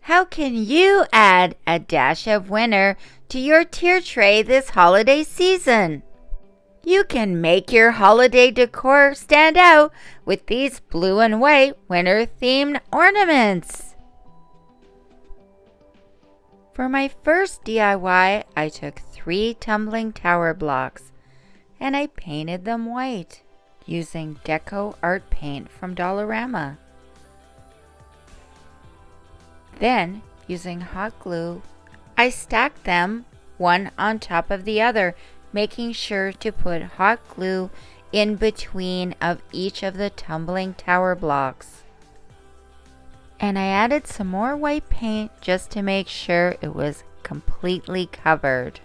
How can you add a dash of winter to your tier tray this holiday season? You can make your holiday decor stand out with these blue and white winter-themed ornaments. For my first DIY, I took 3 tumbling tower blocks and I painted them white using Deco art paint from Dollarama. Then, using hot glue, I stacked them one on top of the other, making sure to put hot glue in between of each of the tumbling tower blocks. And I added some more white paint just to make sure it was completely covered.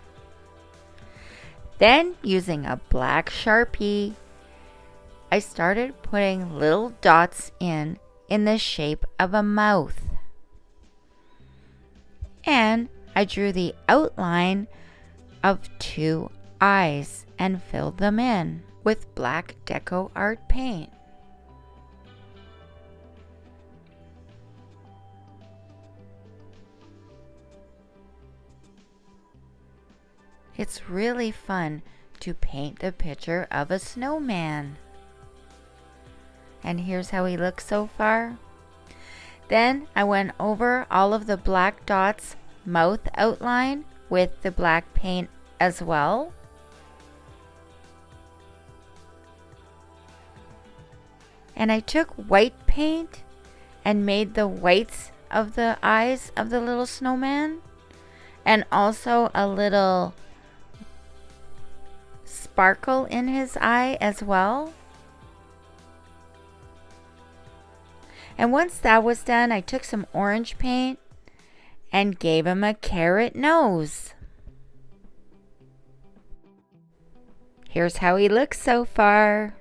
Then, using a black Sharpie, I started putting little dots in the shape of a mouth. And I drew the outline of 2 eyes and filled them in with black Deco art paint. It's really fun to paint the picture of a snowman. And here's how he looks so far. Then I went over all of the black dots mouth outline with the black paint as well. And I took white paint and made the whites of the eyes of the little snowman and also a little sparkle in his eye as well. And once that was done, I took some orange paint and gave him a carrot nose. Here's how he looks so far.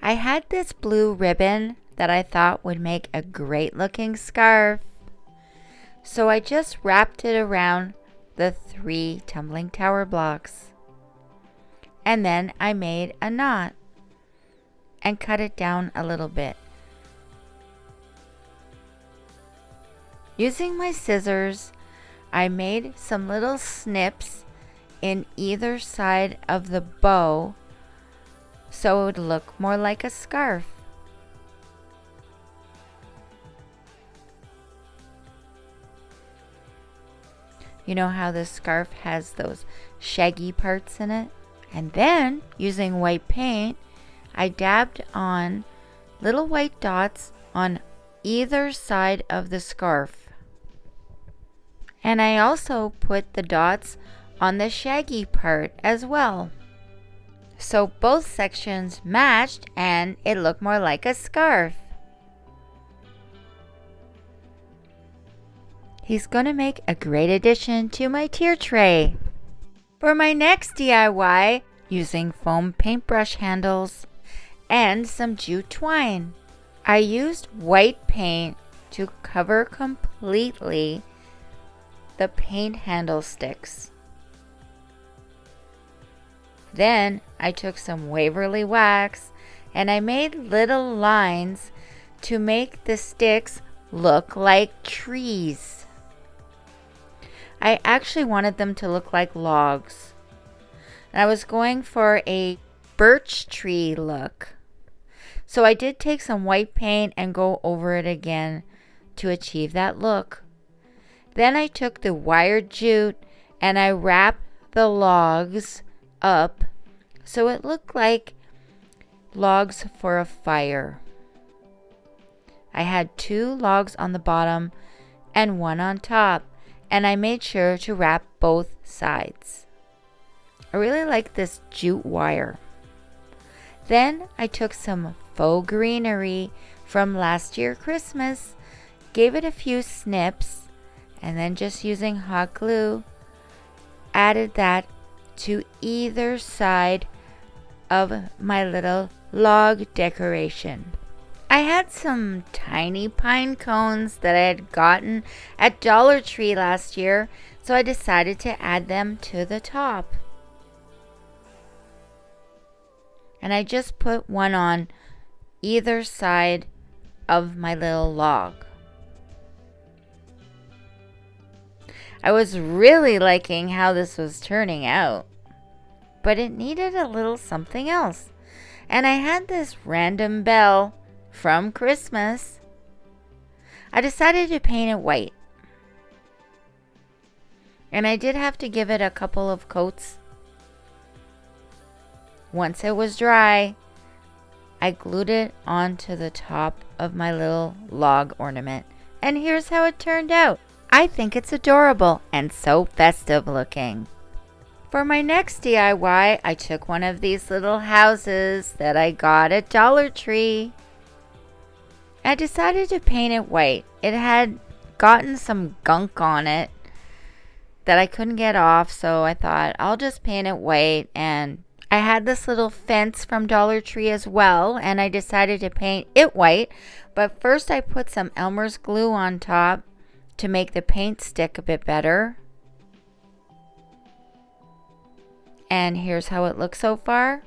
I had this blue ribbon that I thought would make a great looking scarf. So I just wrapped it around the 3 tumbling tower blocks. And then I made a knot and cut it down a little bit. Using my scissors, I made some little snips in either side of the bow so it would look more like a scarf. You know how the scarf has those shaggy parts in it? And then, using white paint, I dabbed on little white dots on either side of the scarf. And I also put the dots on the shaggy part as well. So both sections matched and it looked more like a scarf. He's going to make a great addition to my tier tray. For my next DIY, using foam paintbrush handles and some jute twine, I used white paint to cover completely the paint handle sticks. Then I took some Waverly wax and I made little lines to make the sticks look like trees. I actually wanted them to look like logs. And I was going for a birch tree look. So I did take some white paint and go over it again to achieve that look. Then I took the wired jute and I wrapped the logs up so it looked like logs for a fire. I had 2 logs on the bottom and 1 on top, and I made sure to wrap both sides. I really like this jute wire. Then I took some faux greenery from last year Christmas, gave it a few snips, and then just using hot glue, added that to either side of my little log decoration. I had some tiny pine cones that I had gotten at Dollar Tree last year, so I decided to add them to the top. And I just put one on either side of my little log. I was really liking how this was turning out, but it needed a little something else. And I had this random bell from Christmas. I decided to paint it white. And I did have to give it a couple of coats. Once it was dry, I glued it onto the top of my little log ornament. And here's how it turned out. I think it's adorable and so festive looking. For my next DIY, I took one of these little houses that I got at Dollar Tree. I decided to paint it white. It had gotten some gunk on it that I couldn't get off, so I thought I'll just paint it white. And I had this little fence from Dollar Tree as well, and I decided to paint it white. But first I put some Elmer's glue on top to make the paint stick a bit better. And here's how it looks so far.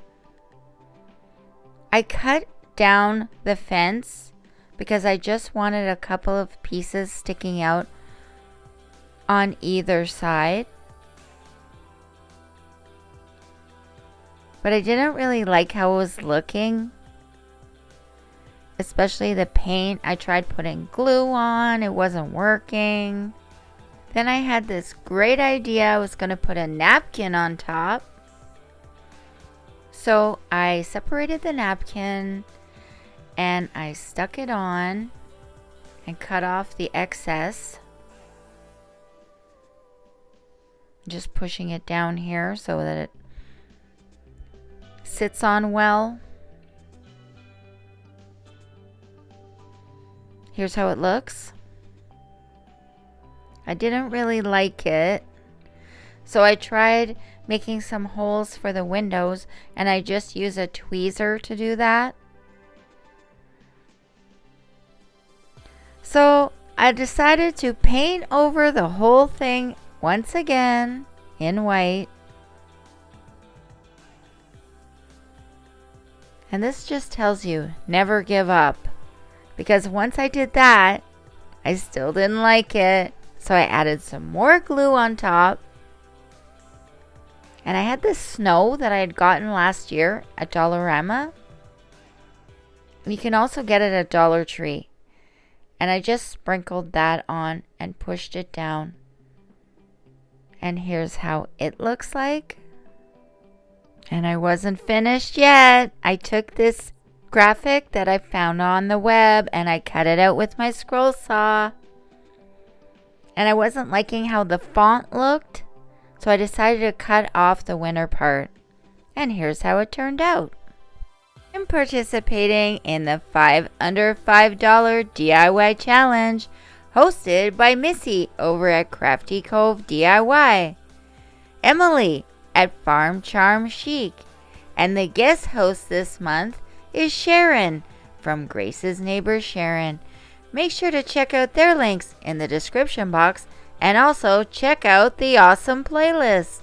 I cut down the fence because I just wanted a couple of pieces sticking out on either side. But I didn't really like how it was looking, especially the paint. I tried putting glue on, it wasn't working. Then I had this great idea. I was going to put a napkin on top. So I separated the napkin and I stuck it on and cut off the excess. Just pushing it down here so that it sits on well. Here's how it looks. I didn't really like it, so I tried making some holes for the windows, and I just use a tweezer to do that. So I decided to paint over the whole thing once again in white. And this just tells you never give up, because once I did that, I still didn't like it. So I added some more glue on top. And I had this snow that I had gotten last year at Dollarama. And you can also get it at Dollar Tree. And I just sprinkled that on and pushed it down. And here's how it looks like. And I wasn't finished yet. I took this graphic that I found on the web and I cut it out with my scroll saw. And I wasn't liking how the font looked, so I decided to cut off the winter part. And here's how it turned out. I'm participating in the 5 under $5 DIY challenge hosted by Missy over at Crafty Cove DIY, Emily at Farm Charm Chic, and the guest host this month is Sharon from Grace's Neighbor Sharon. Make sure to check out their links in the description box and also check out the awesome playlist.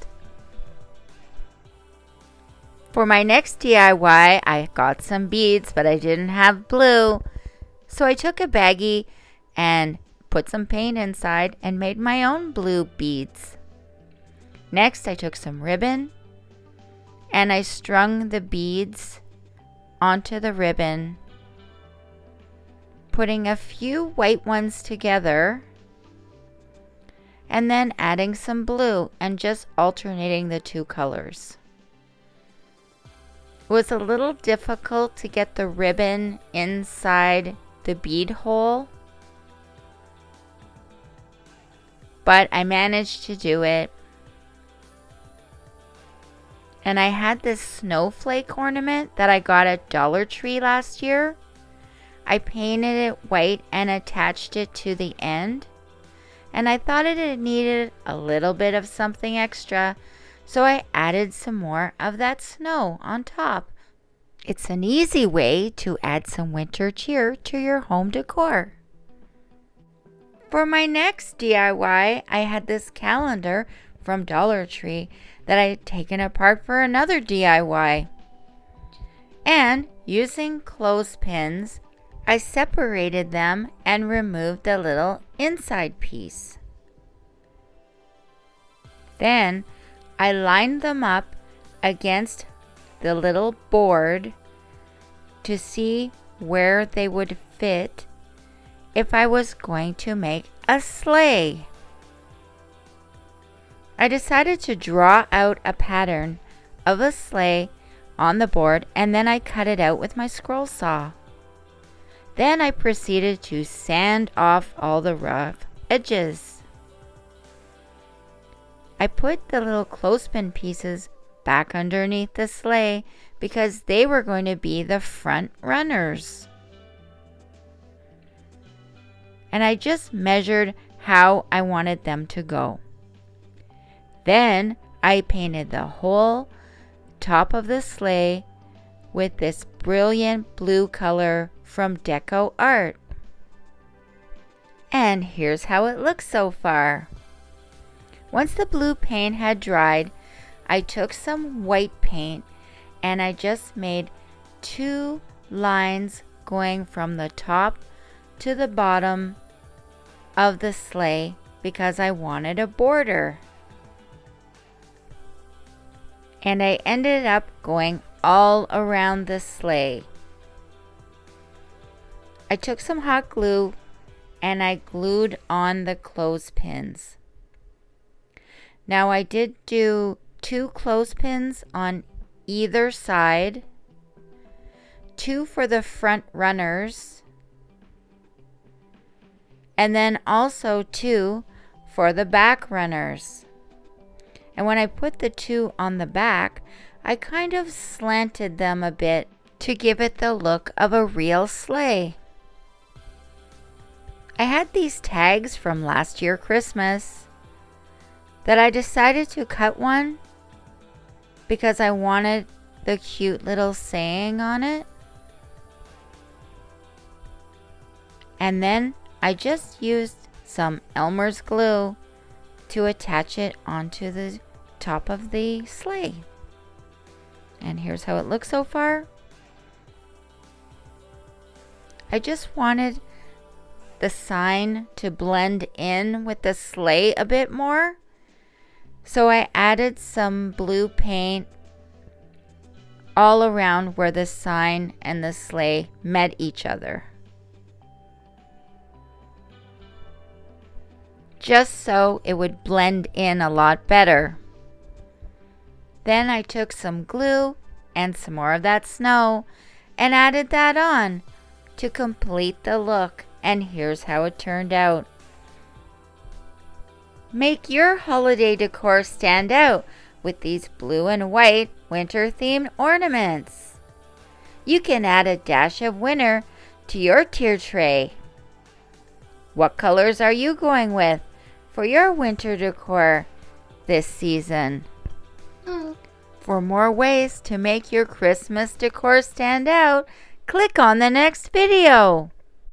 For my next DIY, I got some beads, but I didn't have blue. So I took a baggie and put some paint inside and made my own blue beads. Next, I took some ribbon and I strung the beads onto the ribbon, putting a few white ones together and then adding some blue and just alternating the two colors. It was a little difficult to get the ribbon inside the bead hole, but I managed to do it. And I had this snowflake ornament that I got at Dollar Tree last year. I painted it white and attached it to the end. And I thought it needed a little bit of something extra, so I added some more of that snow on top. It's an easy way to add some winter cheer to your home decor. For my next DIY, I had this calendar from Dollar Tree that I had taken apart for another DIY. And using clothespins, I separated them and removed the little inside piece. Then I lined them up against the little board to see where they would fit if I was going to make a sleigh. I decided to draw out a pattern of a sleigh on the board, and then I cut it out with my scroll saw. Then I proceeded to sand off all the rough edges. I put the little clothespin pieces back underneath the sleigh because they were going to be the front runners. And I just measured how I wanted them to go. Then I painted the whole top of the sleigh with this brilliant blue color from Decor. And here's how it looks so far. Once the blue paint had dried, I took some white paint and I just made 2 lines going from the top to the bottom of the sleigh because I wanted a border. And I ended up going all around the sleigh. I took some hot glue and I glued on the clothespins. Now I did do 2 clothespins on either side, 2 for the front runners, and then also 2 for the back runners. And when I put the 2 on the back, I kind of slanted them a bit to give it the look of a real sleigh. I had these tags from last year Christmas that I decided to cut one because I wanted the cute little saying on it. And then I just used some Elmer's glue to attach it onto the top of the sleigh. And here's how it looks so far. I just wanted the sign to blend in with the sleigh a bit more, so I added some blue paint all around where the sign and the sleigh met each other, just so it would blend in a lot better. Then I took some glue and some more of that snow and added that on to complete the look, and here's how it turned out. Make your holiday decor stand out with these blue and white winter-themed ornaments. You can add a dash of winter to your tier tray. What colors are you going with for your winter decor this season? For more ways to make your Christmas decor stand out, click on the next video.